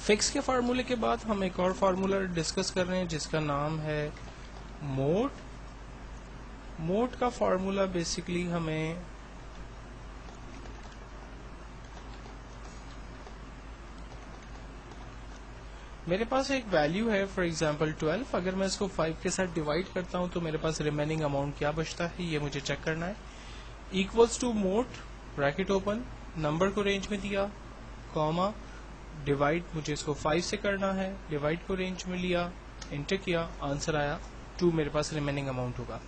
Fix کے فارمولے کے بعد ہم ایک اور فارمولا ڈسکس کر رہے ہیں جس کا نام ہے موڈ. موڈ کا فارمولا بیسیکلی ہمیں میرے پاس ایک ویلیو ہے فار ایگزامپل 12. اگر میں اس کو 5 کے ساتھ ڈیوائڈ کرتا ہوں تو میرے پاس ریمیننگ اماؤنٹ کیا بچتا ہے یہ مجھے چیک کرنا ہے. Equals to mod bracket open, number کو رینج میں دیا, کاما, ڈیوائڈ مجھے اس کو 5 سے کرنا ہے, ڈیوائڈ کو رینج میں لیا, انٹر کیا, آنسر آیا 2 میرے پاس ریمیننگ اماؤنٹ ہوگا.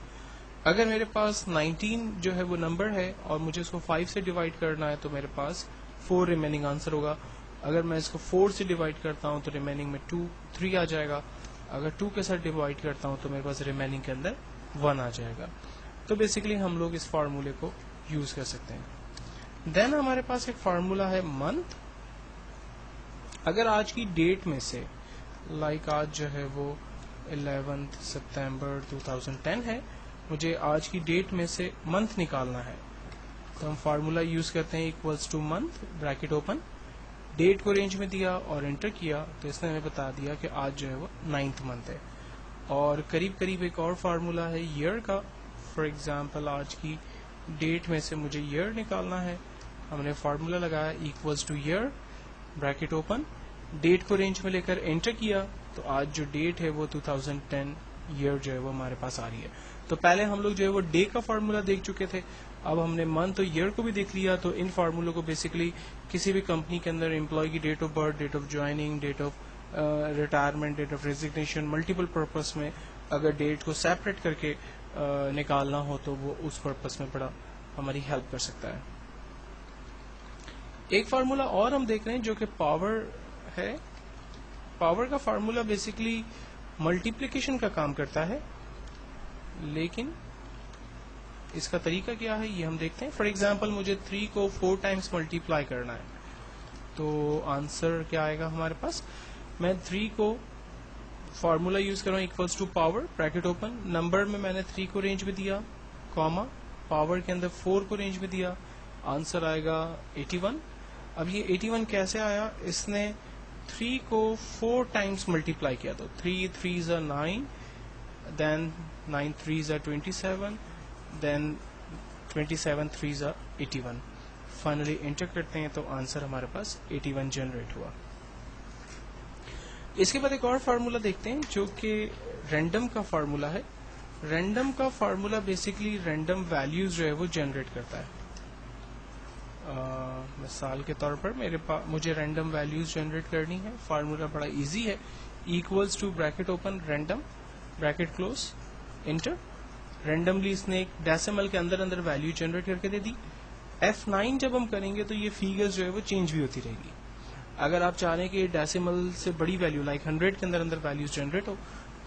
اگر میرے پاس 19 جو ہے وہ نمبر ہے اور مجھے اس کو 5 سے ڈیوائڈ کرنا ہے تو میرے پاس 4 ریمیننگ آنسر ہوگا. اگر میں اس کو 4 سے ڈیوائڈ کرتا ہوں تو ریمیننگ میں 3 آ جائے گا. اگر 2 کے ساتھ ڈیوائڈ کرتا ہوں تو میرے پاس ریمیننگ کے اندر 1 آ جائے گا. تو بیسیکلی ہم لوگ اس فارمولے کو یوز کر سکتے ہیں. دین ہمارے پاس ایک فارمولا ہے منتھ. اگر آج کی ڈیٹ میں سے لائک آج جو ہے وہ 11 سپتمبر 2010 ہے, مجھے آج کی ڈیٹ میں سے منتھ نکالنا ہے تو ہم فارمولا یوز کرتے ہیں equals to month bracket open, date کو رینج میں دیا اور انٹر کیا تو اس نے ہمیں بتا دیا کہ آج جو ہے وہ 9th منتھ ہے. اور قریب قریب ایک اور فارمولا ہے ایئر کا. فار ایگزامپل آج کی ڈیٹ میں سے مجھے ایئر نکالنا ہے, ہم نے فارمولا لگایا equals to year bracket open, date کو رینج میں لے کر انٹر کیا تو آج جو ڈیٹ ہے وہ 2010 ایئر جو ہے وہ ہمارے پاس آ رہی ہے. تو پہلے ہم لوگ جو ہے وہ ڈے کا فارمولا دیکھ چکے تھے, اب ہم نے منتھ اور ایئر کو بھی دیکھ لیا. تو ان فارمولوں کو بیسیکلی کسی بھی کمپنی کے اندر امپلائی کی date of birth, date of joining, date of retirement, date of resignation, multiple purpose میں اگر ڈیٹ کو سیپریٹ کر کے نکالنا ہو تو وہ اس پرپز میں بڑا ہماری ہیلپ کر سکتا ہے. ایک فارمولا اور ہم دیکھ رہے ہیں جو کہ پاور ہے. پاور کا فارمولا بیسیکلی ملٹیپلیکیشن کا کام کرتا ہے, لیکن اس کا طریقہ کیا ہے یہ ہم دیکھتے ہیں. فار ایگزامپل مجھے 3 کو 4 ٹائمس ملٹیپلائی کرنا ہے تو آنسر کیا آئے گا ہمارے پاس. میں 3 کو فارمولا یوز کر رہا ہوں equals to power bracket open, number میں نے 3 کو رینج میں دیا, کاما, پاور کے اندر 4 کو رینج میں دیا, آنسر آئے گا 81. اب یہ 81 کیسے آیا, اس نے 3 کو 4 ٹائمس ملٹیپلائی کیا تو 3 3s are 9, then 9 3s are 27, then 27 3s are 81. Finally inter کرتے ہیں تو آنسر ہمارے پاس 81 جنریٹ ہوا. اس کے بعد ایک اور فارمولا دیکھتے ہیں جو کہ رینڈم کا فارمولا ہے. رینڈم کا فارمولا بیسیکلی رینڈم ویلیوز جو ہے وہ جنریٹ کرتا ہے. مثال کے طور پر مجھے رینڈم ویلیوز جنریٹ کرنی ہے. فارمولا بڑا ایزی ہے, equals to bracket open random bracket close enter. Randomly اس نے ایک ڈیسیمل کے اندر اندر ویلیو جنریٹ کر کے دے دی. F9 جب ہم کریں گے تو یہ فیگرز جو ہے وہ چینج بھی ہوتی رہے گی. اگر آپ چاہ رہے ہیں کہ ڈیسیمل سے بڑی ویلیو لائک 100 کے اندر اندر ویلیوز جنریٹ ہو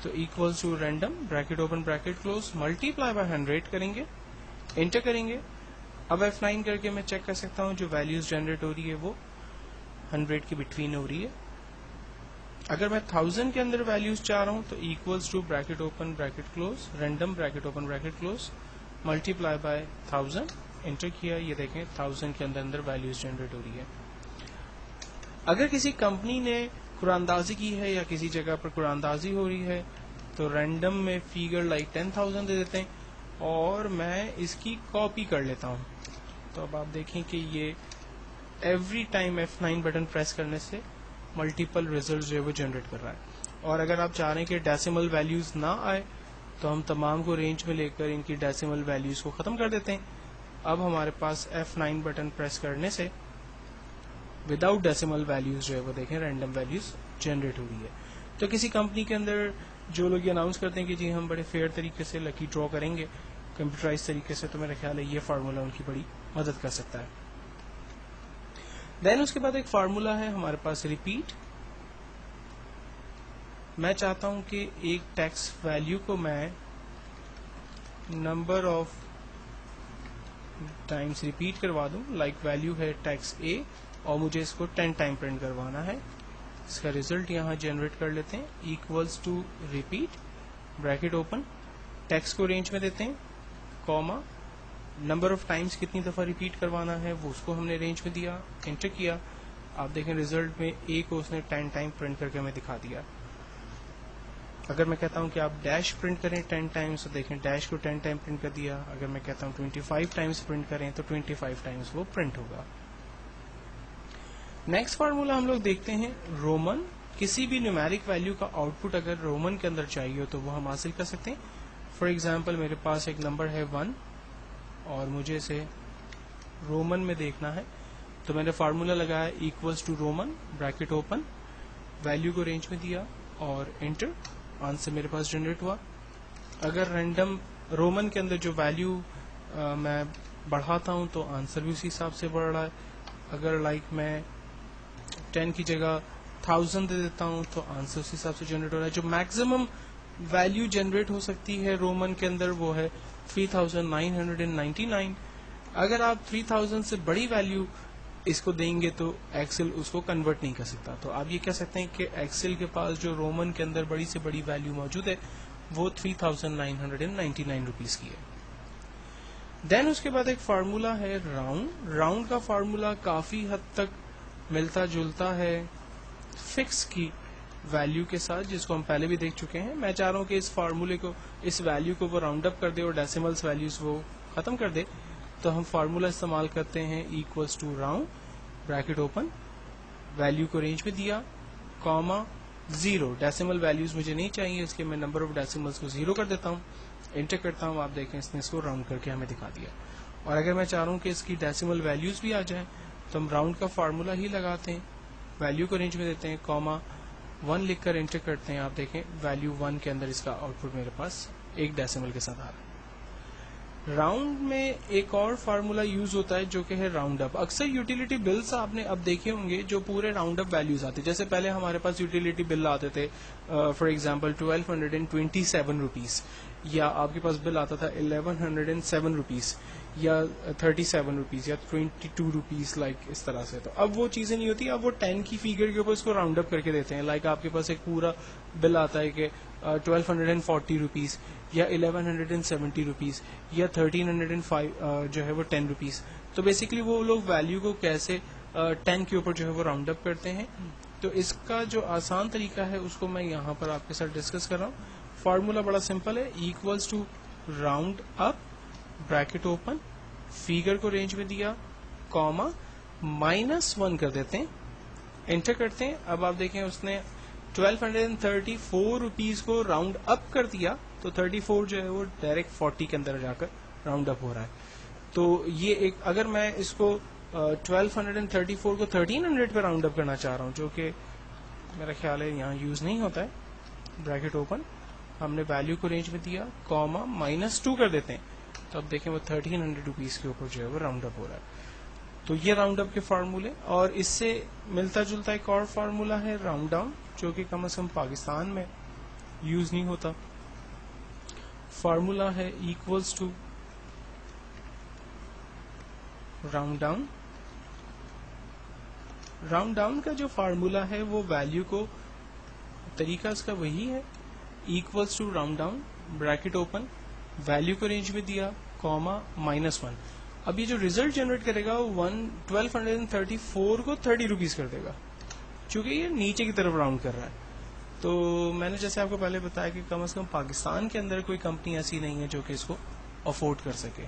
تو equals to random bracket open bracket close multiply by 100 کریں گے, انٹر کریں گے. اب F9 کر کے میں چیک کر سکتا ہوں جو ویلیوز جنریٹ ہو رہی ہے وہ 100 کے بٹوین ہو رہی ہے. اگر میں 1000 کے اندر ویلیوز چاہ رہا ہوں تو equals to bracket open bracket close random bracket open bracket close multiply by 1000, enter کیا. یہ دیکھیں 1000 کے اندر اندر ویلیوز جنریٹ ہو رہی ہے. اگر کسی کمپنی نے قرآن اندازی کی ہے یا کسی جگہ پر قرآن اندازی ہو رہی ہے تو رینڈم میں فیگر لائک 10,000 دے دیتے ہیں اور میں اس کی کاپی کر لیتا ہوں. تو اب آپ دیکھیں کہ یہ every time F9 button press کرنے سے ملٹیپل ریزلٹ جو ہے وہ جنریٹ کر رہا ہے. اور اگر آپ چاہ رہے ہیں کہ ڈیسیمل ویلیوز نہ آئے تو ہم تمام کو رینج میں لے کر ان کی ڈیسیمل ویلیوز کو ختم کر دیتے ہیں. اب ہمارے پاس F9 بٹن پریس کرنے سے وداؤٹ ڈیسیمل ویلیوز جو ہے وہ دیکھیں رینڈم ویلیوز جنریٹ ہو رہی ہے. تو کسی کمپنی کے اندر جو لوگ یہ اناؤنس کرتے ہیں کہ جی ہم بڑے فیئر طریقے سے لکی ڈرا کریں گے کمپیوٹرائز طریقے سے, تو میرا خیال ہے یہ فارمولا ان کی بڑی مدد کر سکتا ہے. دین اس کے بعد ایک فارمولا ہے ہمارے پاس ریپیٹ. میں چاہتا ہوں کہ ایک ٹیکس ویلیو کو میں نمبر آف ٹائمس ریپیٹ کروا دوں. لائک ویلیو ہے ٹیکس اے اور مجھے اس کو 10 ٹائم پرنٹ کروانا ہے. اس کا ریزلٹ یہاں جنریٹ کر لیتے ہیں equals to repeat bracket open, text کو رینج میں دیتے ہیں, کاما, نمبر آف ٹائمس کتنی دفعہ ریپیٹ کروانا ہے وہ اس کو ہم نے رینج میں دیا, انٹر کیا. آپ دیکھیں ریزلٹ میں A کو اس نے 10 ٹائم پرنٹ کر کے ہمیں دکھا دیا. اگر میں کہتا ہوں کہ آپ ڈیش پرنٹ کریں 10 ٹائمز تو دیکھیں ڈیش کو 10 ٹائم پرنٹ کر دیا. اگر میں کہتا ہوں 25 ٹائمز پرنٹ کریں تو 25 ٹائمز وہ پرنٹ ہوگا. نیکسٹ فارمولا ہم لوگ دیکھتے ہیں رومن. کسی بھی نیومیرک ویلیو کا آؤٹ پٹ اگر رومن کے اندر چاہیے تو وہ ہم حاصل کر سکتے ہیں. فار ایگزامپل میرے پاس ایک نمبر ہے 1 اور مجھے اسے رومن میں دیکھنا ہے, تو میں نے فارمولا لگایا equals to Roman bracket open, value کو رینج میں دیا اور انٹر, آنسر میرے پاس جنریٹ ہوا. اگر رینڈم رومن کے اندر جو ویلیو میں بڑھاتا ہوں تو آنسر بھی اسی حساب سے بڑھ رہا ہے. اگر لائک میں 10 کی جگہ 1000 دے دیتا ہوں تو آنسر اسی حساب سے جنریٹ ہو رہا ہے. جو میکسیمم ویلیو جنریٹ ہو سکتی ہے رومن کے اندر وہ ہے 3999. اگر آپ 3000 سے بڑی ویلیو اس کو دیں گے تو ایکسل اس کو کنورٹ نہیں کر سکتا. تو آپ یہ کہہ سکتے ہیں کہ ایکسل کے پاس جو رومن کے اندر بڑی سے بڑی ویلیو موجود ہے وہ 3999 روپیز کی ہے. دین اس کے بعد ایک فارمولا ہے راؤنڈ. راؤنڈ کا فارمولا کافی حد تک ملتا جلتا ہے فکس کی ویلیو کے ساتھ, جس کو ہم پہلے بھی دیکھ چکے ہیں. میں چاہ رہا ہوں کہ اس فارمولے کو, اس ویلیو کو وہ راؤنڈ اپ کر دے اور ڈیسیملز ویلیوز وہ ختم کر دے. تو ہم فارمولا استعمال کرتے ہیں equals to round bracket open, value کو رینج میں دیا, کاما 0. ڈیسیمل ویلیوز مجھے نہیں چاہیے اس لیے میں نمبر آف ڈیسیملز کو 0 کر دیتا ہوں, انٹر کرتا ہوں. آپ دیکھیں اس نے اس کو راؤنڈ کر کے ہمیں دکھا دیا. اور اگر میں چاہ رہا ہوں کہ اس کی ڈیسیمل ویلیوز بھی آ جائیں تو ہم راؤنڈ کا فارمولا ہی لگاتے ہیں, ویلیو کو رینج میں دیتے ہیں, کاما 1 لکھ کر انٹر کرتے ہیں. آپ دیکھیں ویلیو 1 کے اندر اس کا آؤٹ پٹ میرے پاس ایک ڈیسیمل کے ساتھ آ رہا ہے. راؤنڈ میں ایک اور فارمولا یوز ہوتا ہے جو کہ ہے راؤنڈ اپ. اکثر یوٹیلیٹی بلز آپ نے اب دیکھے ہوں گے جو پورے راؤنڈ اپ ویلیوز آتے, جیسے پہلے ہمارے پاس یوٹیلیٹی بل آتے تھے فار ایگزامپل 1227 روپیز, یا آپ کے پاس بل آتا تھا 1107 روپیز یا 37 روپیز یا 22 روپیز, لائک اس طرح سے. تو اب وہ چیزیں نہیں ہوتی, اب وہ 10 کی فیگر کے اوپر اس کو راؤنڈ اپ کر کے دیتے ہیں. لائک آپ کے پاس ایک پورا بل آتا ہے کہ 1240 روپیز یا 1170 روپیز یا 1305 جو ہے وہ 10 روپیز. تو بیسیکلی وہ لوگ ویلیو کو کیسے 10 کے اوپر جو ہے وہ راؤنڈ اپ کرتے ہیں. تو اس کا جو آسان طریقہ ہے اس کو میں یہاں پر آپ کے ساتھ ڈسکس کر رہا ہوں. فارمولا بڑا سمپل ہے, equals to round up bracket open, figure کو رینج میں دیا, کاما -1 کر دیتے ہیں, انٹر کرتے ہیں. اب آپ دیکھیں اس نے 1234 روپیز کو راؤنڈ اپ کر دیا, تو 34 جو ہے وہ ڈائریکٹ 40 کے اندر جا کر راؤنڈ اپ ہو رہا ہے. تو یہ ایک, اگر میں اس کو 1234 کو 1300 پہ راؤنڈ اپ کرنا چاہ رہا ہوں, جو کہ میرا خیال ہے یہاں یوز نہیں ہوتا ہے, بریکٹ اوپن, ہم نے ویلیو کو رینج میں دیا, کاما -2 کر دیتے ہیں. تو اب دیکھیں وہ 1300 روپیز کے اوپر جو ہے وہ راؤنڈ اپ ہو رہا ہے. تو یہ راؤنڈ اپ کے فارمولے. اور اس سے ملتا جلتا ایک اور فارمولا ہے راؤنڈ ڈاؤن, جو کہ کم از کم پاکستان میں یوز نہیں ہوتا. فارمولا ہے equals to round down. Round down کا جو فارمولا ہے وہ ویلیو کو, طریقہ اس کا وہی ہے, equals to round down bracket open, value کو رینج میں دیا, کاما -1. اب یہ جو ریزلٹ جنریٹ کرے گا وہ 1234 کو 30 روپیز کر دے گا, چونکہ یہ نیچے کی طرف راؤنڈ کر رہا ہے. تو میں نے جیسے آپ کو پہلے بتایا کہ کم از کم پاکستان کے اندر کوئی کمپنی ایسی نہیں ہے جو کہ اس کو افورڈ کر سکے.